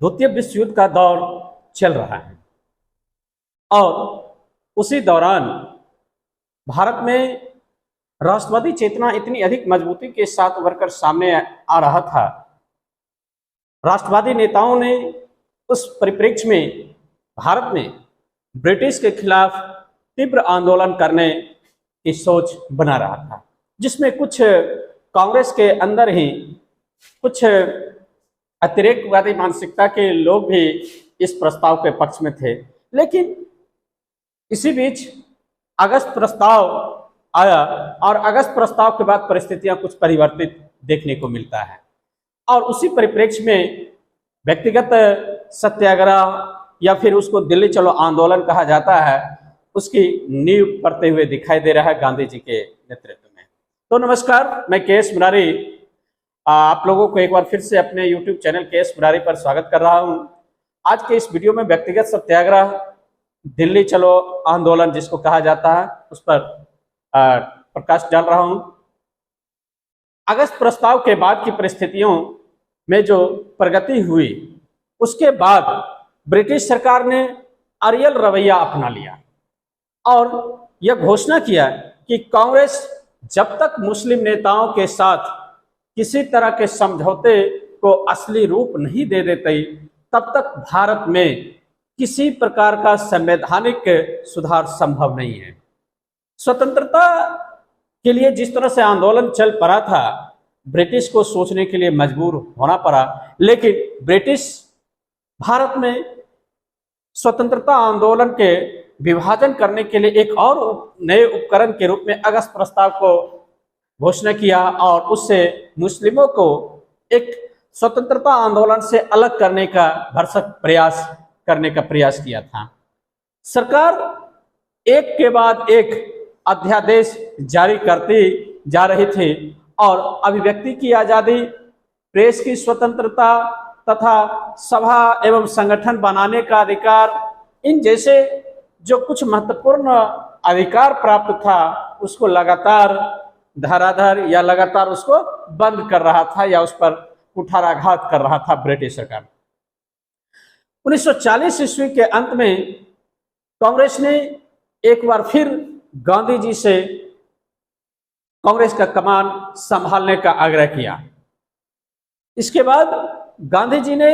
द्वितीय विश्व युद्ध का दौर चल रहा है और उसी दौरान भारत में राष्ट्रवादी चेतना इतनी अधिक मजबूती के साथ उभर कर सामने आ रहा था। राष्ट्रवादी नेताओं ने उस परिप्रेक्ष्य में भारत में ब्रिटिश के खिलाफ तीव्र आंदोलन करने की सोच बना रहा था, जिसमें कुछ कांग्रेस के अंदर ही कुछ अतिरेकवादी मानसिकता के लोग भी इस प्रस्ताव के पक्ष में थे। लेकिन इसी बीच अगस्त प्रस्ताव आया और अगस्त प्रस्ताव के बाद परिस्थितियां कुछ परिवर्तित देखने को मिलता है और उसी परिप्रेक्ष्य में व्यक्तिगत सत्याग्रह या फिर उसको दिल्ली चलो आंदोलन कहा जाता है, उसकी नींव पड़ते हुए दिखाई दे रहा है गांधी जी के नेतृत्व में। तो नमस्कार, मैं के एस मुरारी आप लोगों को एक बार फिर से अपने YouTube चैनल के एस मुरारी पर स्वागत कर रहा हूं। आज के इस वीडियो में व्यक्तिगत सत्याग्रह, दिल्ली चलो आंदोलन जिसको कहा जाता है, उस पर प्रकाश डाल रहा हूं। अगस्त प्रस्ताव के बाद की परिस्थितियों में जो प्रगति हुई, उसके बाद ब्रिटिश सरकार ने अरियल रवैया अपना लिया और यह घोषणा किया कि कांग्रेस जब तक मुस्लिम नेताओं के साथ किसी तरह के समझौते को असली रूप नहीं दे देती, तब तक भारत में किसी प्रकार का संवैधानिक सुधार संभव नहीं है। स्वतंत्रता के लिए जिस तरह से आंदोलन चल पड़ा था, ब्रिटिश को सोचने के लिए मजबूर होना पड़ा। लेकिन ब्रिटिश भारत में स्वतंत्रता आंदोलन के विभाजन करने के लिए एक और नए उपकरण के रूप में अगस्त प्रस्ताव को घोषणा किया और उससे मुस्लिमों को एक स्वतंत्रता आंदोलन से अलग करने का भरसक प्रयास किया था। सरकार एक के बाद एक अध्यादेश जारी करती जा रही थी और अभिव्यक्ति की आजादी, प्रेस की स्वतंत्रता तथा सभा एवं संगठन बनाने का अधिकार, इन जैसे जो कुछ महत्वपूर्ण अधिकार प्राप्त था, उसको लगातार धराधर या लगातार उसको बंद कर रहा था या उस पर कुठाराघात कर रहा था ब्रिटिश सरकार। 1940 ईस्वी के अंत में कांग्रेस ने एक बार फिर गांधी जी से कांग्रेस का कमान संभालने का आग्रह किया। इसके बाद गांधी जी ने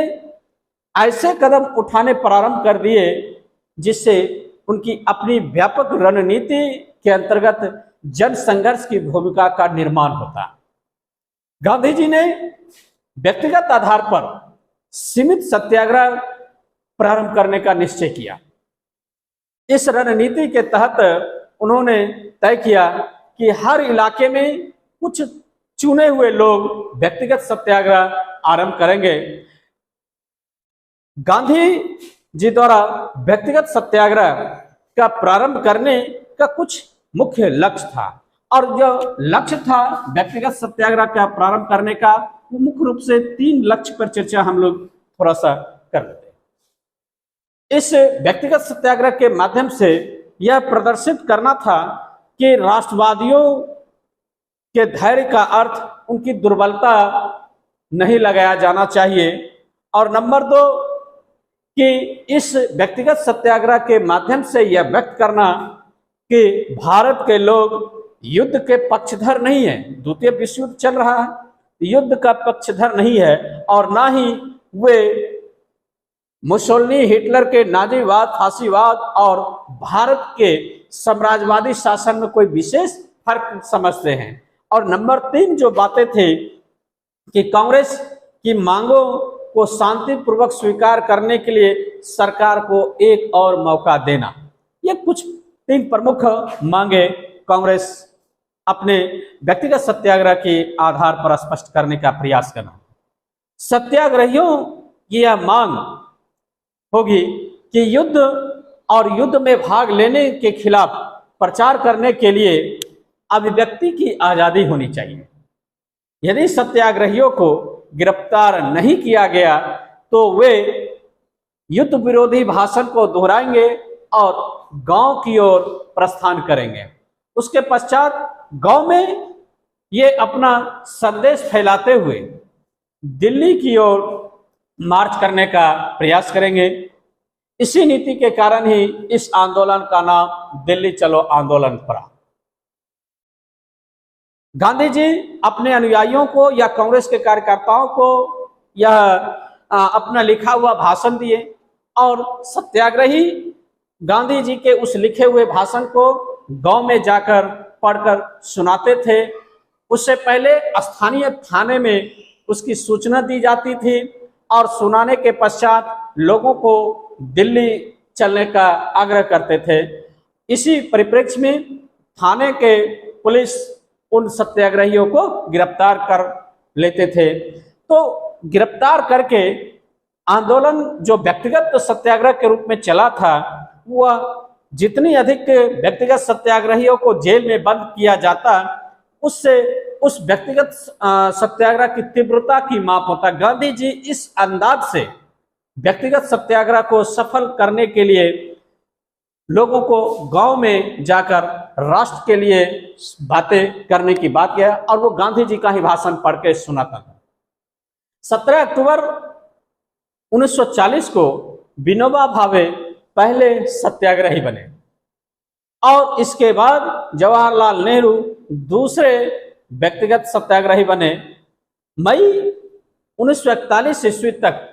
ऐसे कदम उठाने प्रारंभ कर दिए जिससे उनकी अपनी व्यापक रणनीति के अंतर्गत जन संघर्ष की भूमिका का निर्माण होता। गांधी जी ने व्यक्तिगत आधार पर सीमित सत्याग्रह प्रारंभ करने का निश्चय किया। इस रणनीति के तहत उन्होंने तय किया कि हर इलाके में कुछ चुने हुए लोग व्यक्तिगत सत्याग्रह आरंभ करेंगे। गांधी जी द्वारा व्यक्तिगत सत्याग्रह का प्रारंभ करने का कुछ मुख्य लक्ष्य था और जो लक्ष्य था व्यक्तिगत सत्याग्रह का प्रारंभ करने का, वो मुख्य रूप से 3 लक्ष्य पर चर्चा हम लोग थोड़ा सा कर लेते हैं। इस व्यक्तिगत सत्याग्रह के माध्यम से यह प्रदर्शित करना था कि राष्ट्रवादियों के धैर्य का अर्थ उनकी दुर्बलता नहीं लगाया जाना चाहिए और नंबर 2 कि इस व्यक्तिगत सत्याग्रह के माध्यम से यह व्यक्त करना कि भारत के लोग युद्ध के पक्षधर नहीं है। द्वितीय विश्व युद्ध चल रहा है, युद्ध का पक्षधर नहीं है और ना ही वे मुसोलिनी, हिटलर के नाजीवाद, फांसीवाद और भारत के साम्राज्यवादी शासन में कोई विशेष फर्क समझते हैं। और नंबर 3 जो बातें थी कि कांग्रेस की मांगों को शांतिपूर्वक स्वीकार करने के लिए सरकार को एक और मौका देना, ये कुछ 3 प्रमुख मांगे कांग्रेस अपने व्यक्तिगत सत्याग्रह के आधार पर स्पष्ट करने का प्रयास करना। सत्याग्रहियों की यह मांग होगी कि युद्ध और युद्ध में भाग लेने के खिलाफ प्रचार करने के लिए अभिव्यक्ति की आजादी होनी चाहिए। यदि सत्याग्रहियों को गिरफ्तार नहीं किया गया तो वे युद्ध विरोधी भाषण को दोहराएंगे और गांव की ओर प्रस्थान करेंगे। उसके पश्चात गांव में ये अपना संदेश फैलाते हुए दिल्ली की ओर मार्च करने का प्रयास करेंगे। इसी नीति के कारण ही इस आंदोलन का नाम दिल्ली चलो आंदोलन पड़ा। गांधी जी अपने अनुयायियों को या कांग्रेस के कार्यकर्ताओं को यह अपना लिखा हुआ भाषण दिए और सत्याग्रही गांधी जी के उस लिखे हुए भाषण को गांव में जाकर पढ़कर सुनाते थे। उससे पहले स्थानीय थाने में उसकी सूचना दी जाती थी और सुनाने के पश्चात लोगों को दिल्ली चलने का आग्रह करते थे। इसी परिप्रेक्ष्य में थाने के पुलिस उन सत्याग्रहियों को गिरफ्तार कर लेते थे। तो गिरफ्तार करके आंदोलन जो व्यक्तिगत सत्याग्रह के रूप में चला था, वह जितनी अधिक व्यक्तिगत सत्याग्रहियों को जेल में बंद किया जाता, उससे उस व्यक्तिगत सत्याग्रह की तीव्रता की माप होता। गांधी जी इस अंदाज से व्यक्तिगत सत्याग्रह को सफल करने के लिए लोगों को गांव में जाकर राष्ट्र के लिए बातें करने की बात किया और वो गांधी जी का ही भाषण पढ़ के सुनाता था। 17 अक्टूबर 1940 को विनोबा भावे पहले सत्याग्रही बने और इसके बाद जवाहरलाल नेहरू दूसरे व्यक्तिगत सत्याग्रही बने। मई 1941 ईस्वी तक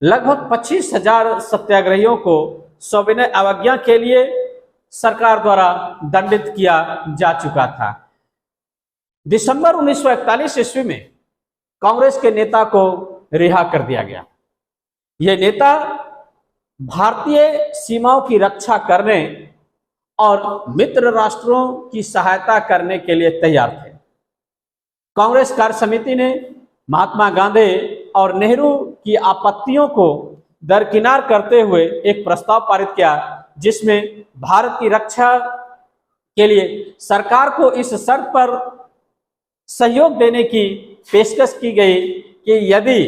लगभग 25,000 सत्याग्रहियों को सविनय अवज्ञा के लिए सरकार द्वारा दंडित किया जा चुका था। दिसंबर 1941 ईस्वी में कांग्रेस के नेता को रिहा कर दिया गया। यह नेता भारतीय सीमाओं की रक्षा करने और मित्र राष्ट्रों की सहायता करने के लिए तैयार थे। कांग्रेस कार्य समिति ने महात्मा गांधी और नेहरू की आपत्तियों को दरकिनार करते हुए एक प्रस्ताव पारित किया, जिसमें भारत की रक्षा के लिए सरकार को इस शर्त पर सहयोग देने की पेशकश की गई कि यदि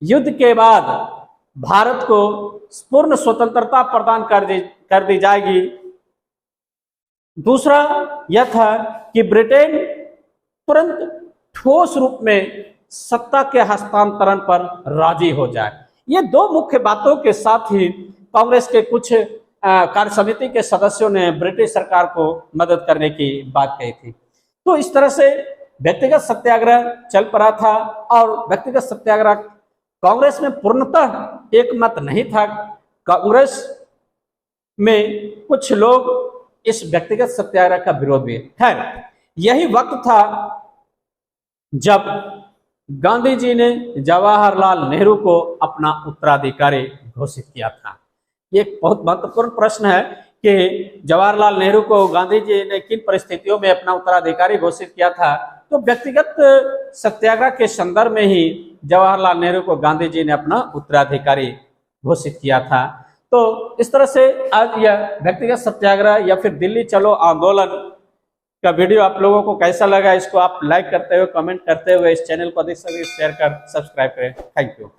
युद्ध के बाद भारत को पूर्ण स्वतंत्रता प्रदान कर दी जाएगी। दूसरा यह था कि ब्रिटेन तुरंत ठोस रूप में सत्ता के हस्तांतरण पर राजी हो जाए। ये दो मुख्य बातों के साथ ही कांग्रेस के कुछ कार्य समिति के सदस्यों ने ब्रिटिश सरकार को मदद करने की बात कही थी। तो इस तरह से व्यक्तिगत सत्याग्रह चल पड़ा था और व्यक्तिगत सत्याग्रह कांग्रेस में पूर्णतः एक मत नहीं था। कांग्रेस में कुछ लोग इस व्यक्तिगत सत्याग्रह का विरोध भी है। यही वक्त था जब गांधी जी ने जवाहरलाल नेहरू को अपना उत्तराधिकारी घोषित किया था। ये एक बहुत महत्वपूर्ण प्रश्न है कि जवाहरलाल नेहरू को गांधी जी ने किन परिस्थितियों में अपना उत्तराधिकारी घोषित किया था। तो व्यक्तिगत सत्याग्रह के संदर्भ में ही जवाहरलाल नेहरू को गांधी जी ने अपना उत्तराधिकारी घोषित किया था। तो इस तरह से आज यह व्यक्तिगत सत्याग्रह या फिर दिल्ली चलो आंदोलन का वीडियो आप लोगों को कैसा लगा, इसको आप लाइक करते हुए, कमेंट करते हुए इस चैनल को अधिक से अधिक शेयर कर सब्सक्राइब करें। Thank you.